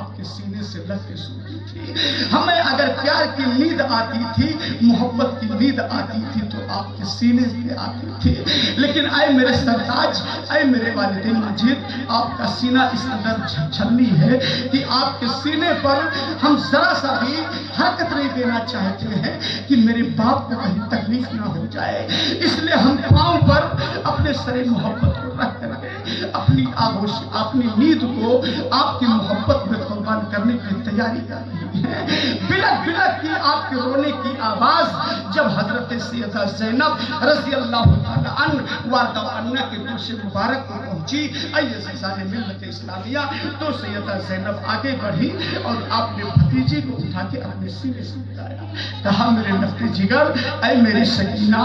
آپ کے سینے سے لگ کے سوتی تھی. ہمیں اگر پیار کی نیند آتی تھی, محبت کی نیند آتی تھی تو آپ کے سینے سے آتی تھی. لیکن اے میرے سرتاج, اے میرے والدین مجید, آپ کا سینہ اس اندر چھلنی ہے کہ آپ کے سینے پر ہم ذرا سا بھی حرکت نہیں دینا چاہتے ہیں کہ میرے باپ کو کہیں تکلیف نہ ہو جائے. اس لیے ہم پاؤں پر اپنے سر محبت کو رکھ کر کے اپنی آغوش, اپنی نیند کو آپ کی محبت میں قربان کرنے کی تیاری کر رہی ہے. بلک بلک کی آپ کے رونے کی آواز جب حضرت سیدہ زینب رضی اللہ تعالیٰ عنہ وارضہ عنہ کے گوش مبارک کو پہنچی, آئیے سزان ملت اسلامیہ, تو سیدہ زینب آگے بڑھی اور آپ نے بھتیجی کو اٹھا کے اپنے سینے سے اٹھایا. کہا میرے نفس جگر, اے میری سکینہ,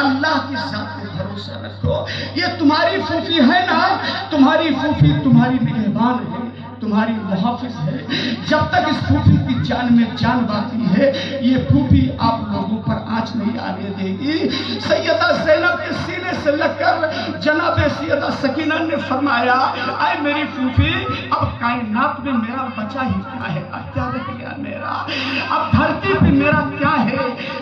اللہ کی ذات پہ بھروسہ رکھو. یہ تمہاری پھوپھی ہے نا, تمہاری پھوپھی تمہاری نگہبان ہے, تمہاری محافظ ہے. جب تک اس پھوپھی کی جان میں جان باقی ہے, یہ پھوپھی آپ لوگوں پر آنچ نہیں آنے دے گی. سیدہ زینب کے سینے سے لگ کر جناب سیدہ سکینہ نے فرمایا, اے میری پھوپھی, اب کائنات میں میرا بچا ہی کیا ہے, کیا رہ گیا میرا, اب دھرتی پہ میرا کیا ہے,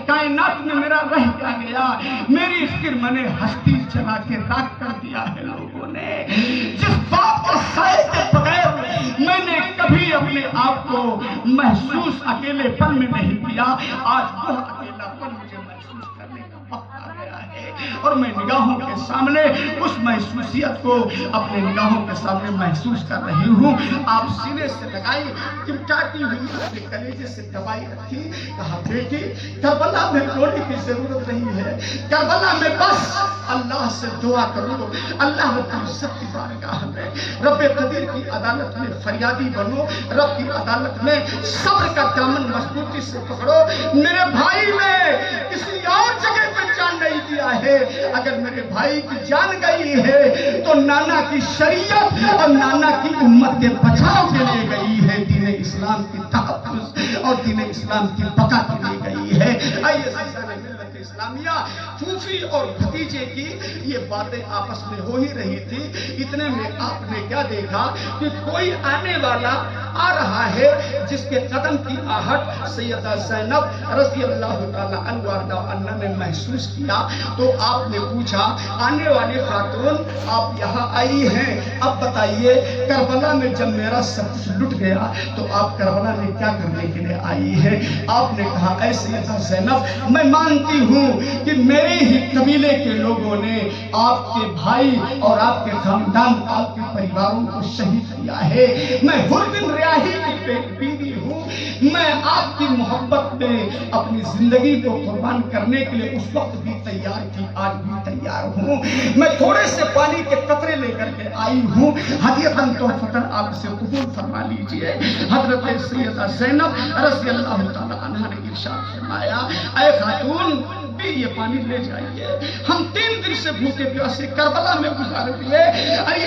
کائنات میں میرا رہ کیا گیا. میری خرمن ہستی جلا کے راکھ کر دیا ہے لوگوں نے. جس بات کے سائے کے بغیر میں نے کبھی اپنے آپ کو محسوس اکیلے پن میں نہیں کیا, آج وہ اکیلا پن مجھے محسوس کرنے کا وقت آ گیا ہے. اور میں نگاہوں کے سامنے اس محسوسیت کو اپنے نگاہوں کے سامنے محسوس کر رہی ہوں. آپ سینے سے لگائی, چمٹاتی ہوئی اپنے کلیجے سے دبائی رکھی. کہا بیٹی, کربلا میں رونے کی ضرورت نہیں ہے, کربلا میں بس اللہ سے دعا کرو, اللہ رب العزت کی بارگاہ میں رب قدیر کی عدالت میں فریادی بنو, رب کی عدالت میں صبر کا دامن مضبوطی سے پکڑو. میرے بھائی نے کسی اور جگہ پہ جان نہیں دیا ہے, اگر میرے بھائی کی جان گئی ہے تو نانا کی شریعت اور نانا کی امت کے بچاؤ کے لیے گئی ہے, دین اسلام کی تحفظ اور دین اسلام کی بقا کے لیے گئی ہے. آئیے سلسلہ ملت اسلامیہ, پھوپھی اور بھتیجے کی یہ باتیں آپس میں ہو ہی رہی تھی. اتنے میں آپ نے کیا دیکھا کہ کوئی آنے والا آ رہا ہے جس کے قدم کی آہٹ سیدہ زینب رضی اللہ تعالیٰ عنہ نے محسوس کیا. تو آپ نے پوچھا, آنے والی خاتون آپ یہاں آئی ہیں, اب بتائیے کربلا میں جب میرا سب کچھ لٹ گیا تو آپ کربلا میں کیا کرنے کے لیے آئی ہیں؟ آپ نے کہا, اے سیدہ زینب, میں مانتی ہوں کہ میرے ہی قبیلے کے لوگوں نے آپ کے بھائی اور آپ کے خاندان, آپ کے پریواروں کو شہید کیا ہے. میں حر بن ریاحی کی بیوی ہوں, میں آپ کی محبت میں اپنی زندگی کو قربان کرنے کے لیے اس وقت بھی تیار تھی, آج بھی تیار ہوں. میں تھوڑے سے پانی کے قطرے لے کر کے آئی ہوں, ہدیۃً تحفۃً آپ سے قبول فرما لیجئے. حضرت سیدہ زینب رضی اللہ تعالیٰ عنہ نے ارشاد فرمایا, اے خاتون, یہ پانی لے جائیے, ہم 3 دن سے بھوکے پیاسے کربلا میں گزار دیے.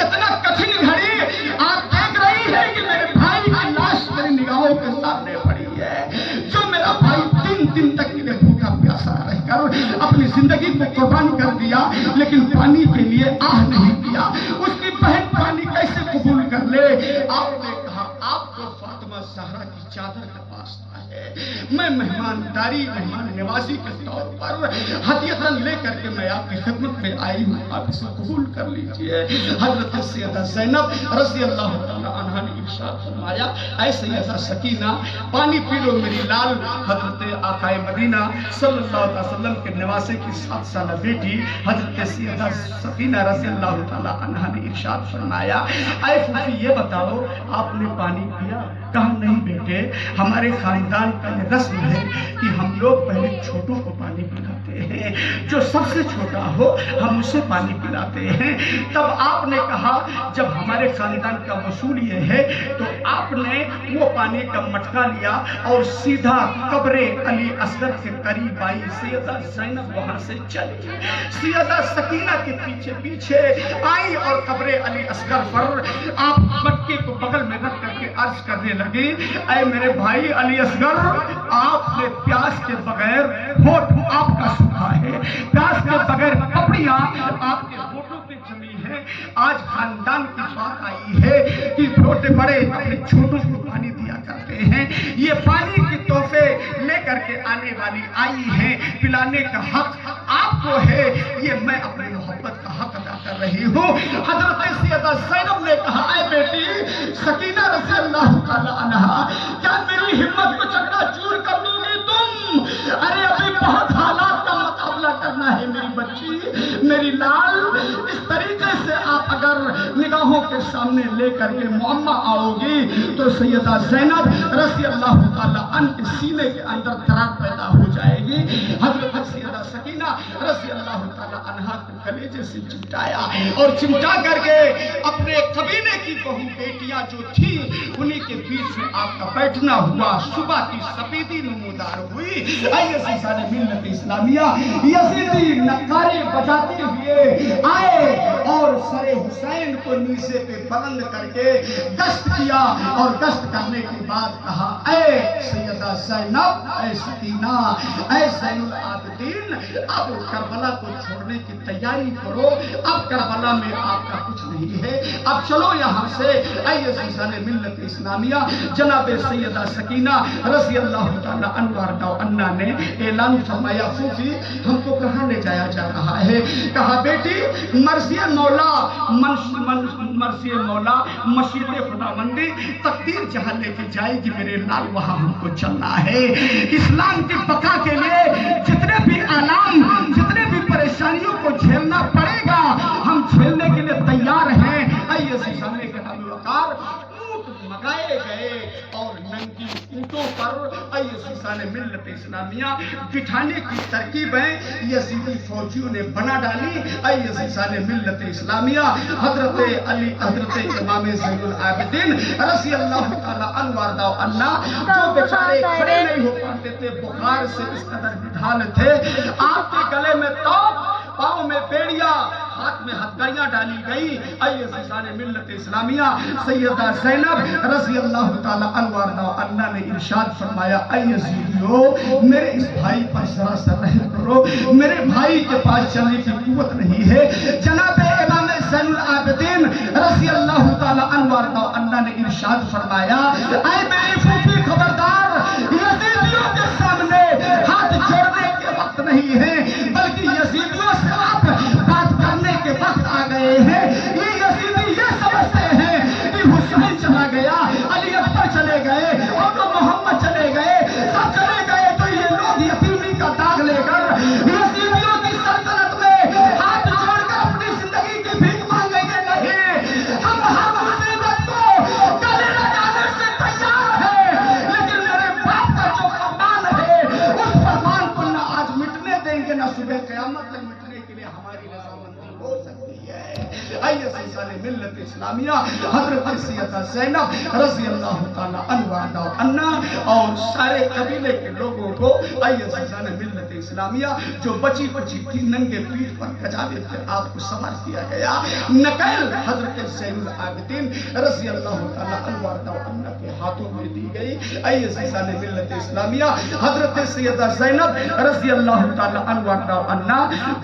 اتنا کٹھن گھڑی آپ دیکھ رہی ہے کہ میرے بھائی کی لاش میری نگاہوں کے سامنے پڑی ہے, جو میرا بھائی 3 دن تک کے لیے بھوکا پیاسا رہ کر اپنی زندگی کو قربان کر دیا, لیکن پانی کے لیے آہ نہیں کیا. اس کی بہن پانی کیسے قبول کر لے؟ آپ نے کہا, آپ کو فاطمہ زہرا کی چادر کا واسطہ ہے, میں مہمانداری, مہمان نوازی کے طور پر ہدیۃً لے کر کے میں آپ کی خدمت میں آئی ہوں, آپ اسے قبول کر لیجئے. حضرت سیدہ زینب رضی اللہ تعالیٰ عنہ نے ارشاد فرمایا, اے سیدہ سکینہ, پانی پی لو میری لال. حضرت آقائے مدینہ صلی اللہ علیہ وسلم کے نواسے کی 7 سالہ بیٹی حضرت سیدہ سکینہ رضی اللہ تعالیٰ عنہ نے ارشاد فرمایا, اے پھوپھی یہ بتاؤ آپ نے پانی پیا؟ کہا نہیں بیٹے, ہمارے خاندان کا یہ رسم ہے کہ ہم لوگ پہلے چھوٹوں کو پانی پلاتے ہیں, جو سب سے چھوٹا ہو ہم اسے پانی پلاتے ہیں. تب آپ نے کہا, جب ہمارے خاندان کا اصول یہ ہے, تو آپ نے وہ پانی کا مٹکا لیا اور سیدھا قبر علی اصغر کے قریب آئی. سیدہ زینب وہاں سے چلی, سیدہ سکینہ کے پیچھے پیچھے آئی اور قبر علی اصغر پر آپ مٹکے کو بغل میں رکھ کر کے عرض کرنے لگی, اے میرے بھائی علی اصغر, آپ نے پیاس کے بغیر ہونٹ آپ کا سوکھا ہے, پیاس کے بغیر پپڑیاں آپ کے ہونٹوں پہ جمی ہے, آج خاندان کی بات آئی ہے کہ چھوٹے بڑے اپنے چھوٹوں کو پانی دیا کرتے ہیں، یہ پانی کی تحفے لے کر کے آنے والی آئی ہیں، پلانے کا حق آپ کو ہے، یہ میں اپنی محبت کا حق ادا کر رہی ہوں۔ حضرت سیدہ زینب نے کہا، اے بیٹی سکینہ رضی اللہ تعالی عنہا، کیا میری ہمت کو چکنا چور کر دو گی تم؟ ارے ابھی بہت حالات کا مقابلہ کرنا ہے میری بچی، میری لال، اس طریقے سے آپ اگر نگاہوں کے سامنے لے کر کے معمہ آؤ گی تو سیدہ زینب رضی اللہ تعالی عنہ کے سینے کے اندر درار پیدا ہو جائے گی۔ حضرت سیدہ سکینہ رضی اللہ تعالی عنہا کو کلیجے سے چمٹایا اور چمٹا کر کے اپنے قبیلے کی بہو بیٹیاں جو تھی انہی کے بیچ میں آپ کا بیٹھنا ہوا، صبح کی سپیدی نمودار ہوئی۔ عزیزان ملت اسلامیہ، یزیدی نعرے بجاتے ہوئے آئے اور سر حسین کو نیزے پہ بلند کر کے گشت کیا، اور گشت کرنے کے بعد کہا، اے سیدہ زینب، اے سکینہ، اے زین العابدین، اب کربلا کو چھوڑنے کی تیاری کرو، اب کربلا میں آپ کا کچھ نہیں ہے، اب چلو یہاں سے۔ اے عزیزان ملت اسلامیہ، جناب سیدہ سکینہ رضی اللہ تعالی عنہ نے اعلان فرمایا، پھوپھی ہم کو کہاں لے جایا جا رہا ہے؟ کہا بیٹی مرضی مولا، مرضی مولا، مشیت خداوندی، تقدیر جہاں لے کے جائے گی میرے لال وہاں ہم کو چلنا ہے۔ اسلام کی بقا کے لیے جتنے بھی آلام، جتنے بھی پریشانیوں کو جھیلنا پڑے گا ہم جھیلنے کے لیے تیار ہیں۔ عزیزان کرام وقار، اونٹ منگائے گئے اور ننگی اونٹوں پر عزیزان ملت اسلامیہ بٹھانے کی ترکیبیں یزیدی فوجیوں نے بنا ڈالی۔ عزیزان ملت اسلامیہ، حضرت علی، حضرت امام زین العابدین رضی اللہ تعالی عنہ جو بیچارے کھڑے نہیں ہو پاتے تھے، بخار سے اس قدر نڈھال تھے، آپ کے گلے میں توپ، پاؤں میں بیڑیا، ہاتھ میں ہتھکڑیاں ڈالی گئی۔ عزیزان ملت اسلامیہ، سیدہ زینب رضی اللہ تعالی عنہ نے ارشاد فرمایا، اے یزیدیو میرے اس بھائی پر ذرا سا رحم کرو، میرے بھائی کے پاس چلنے کی قوت نہیں ہے۔ جناب امام زین العابدین رضی اللہ تعالی عنہ نے ارشاد فرمایا، اے میری پھوپھی خبردار، یزیدیوں کے سامنے ہاتھ جوڑنے کے وقت نہیں ہے، بلکہ یزیدیوں سے آپ بات کرنے کے وقت آ گئے ہیں۔ یہ یزیدی یہ سمجھتے ہیں کہ حسین چلا گیا، علی اکبر چلے گئے، اور تو محمد چلے گئے، سب چلے گئے تو یہ لوگ یتیمی کا داغ لے کر یزیدیوں کی سلطنت میں ہاتھ جوڑ کر اپنی زندگی کی بھیک مانگیں گے نہیں۔ ہم ہر مصیبت کو گلے لگانے سے تیار ہیں، لیکن میرے باپ کا جو فرمان ہے اس فرمان کو نہ آج مٹنے دیں گے، نہ صبح قیامت تک مٹنے کے لیے ہماری رضامندی ہو سکتی ہے۔ عزیزان ملت اسلامیہ، حضرت سیدہ زینب رضی اللہ تعالی عنہ اور سارے قبیلے کے لوگوں کو، عزیزان ملت اسلامیہ، جو بچی بچی تھی ننگے پیٹھ پر کجاوے پہ آپ کو سوار کیا گیا۔ نکیل حضرت زین العابدین رضی اللہ تعالی عنہ کے ہاتھوں میں دی گئی۔ عزیزان ملت اسلامیہ، حضرت سیدہ زینب رضی اللہ تعالی عنہ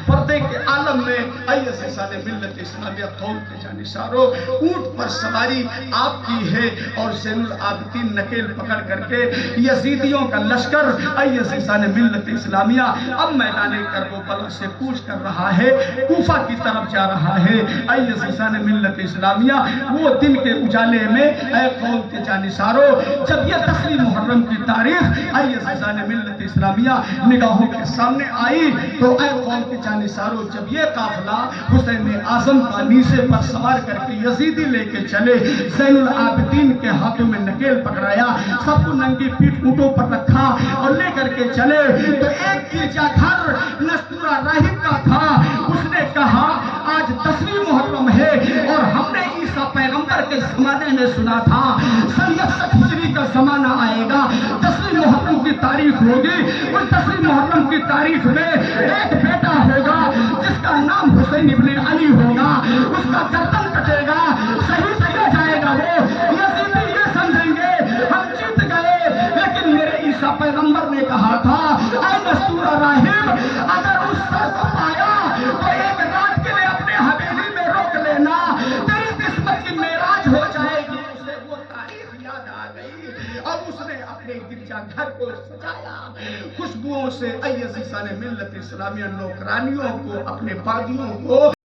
پردے کے عالم میں، عزیزان ملت اسلامیہ، قوم کے جانشاروں، اونٹ پر سواری آپ کی ہے اور زین العابدین نکیل پکڑ کر کے یزیدیوں کا لشکر عزیزان ملت اسلامیہ اب میدان کربلا سے کوچ کر رہا ہے، کوفہ کی طرف جا رہا ہے۔ عزیزان ملت اسلامیہ، وہ دن کے اجالے میں اے قوم کے جانشاروں، جب یہ 10 محرم کی تاریخ عزیزان ملت اسلامیہ نگاہوں کے سامنے آئی تو اے قوم کے جانشاروں، جب یہ قافلہ حسین اعظم کا نیزے پر سوار کر کے یزیدی لے کے چلے، زین العابدین کے ہاتھوں میں نکیل پکڑایا، سب کو ننگی پیٹھ اونٹوں پر رکھا اور لے کر کے چلے تو ایک گرجا گھر نستورہ راہب کا تھا، اس نے کہا آج 10 محرم ہے اور ہم نے عیسیٰ پیغمبر کے زمانے میں سنا تھا 67 ہجری کا زمانہ آئے گا، 10 محرم کی تاریخ ہوگی، اس 10 محرم کی تاریخ میں ایک بیٹا ہوگا جس کا نام حسین ابن علی ہوگا، اس کا گردن کٹے گا، شہید کیا جائے گا، وہ یزیدی یہ سمجھیں گے ہم جیت گئے، لیکن میرے عیسیٰ پیغمبر نے کہا تھا اے نستورہ راہب، اگر اس سر کو پایا تو ایک رات کے لیے اپنے حویلی میں روک لینا، باغیچہ گھر کو سجایا خوشبوؤں سے. اے عزیزان ملت اسلامیہ، نوکرانیوں کو، اپنے باغیوں کو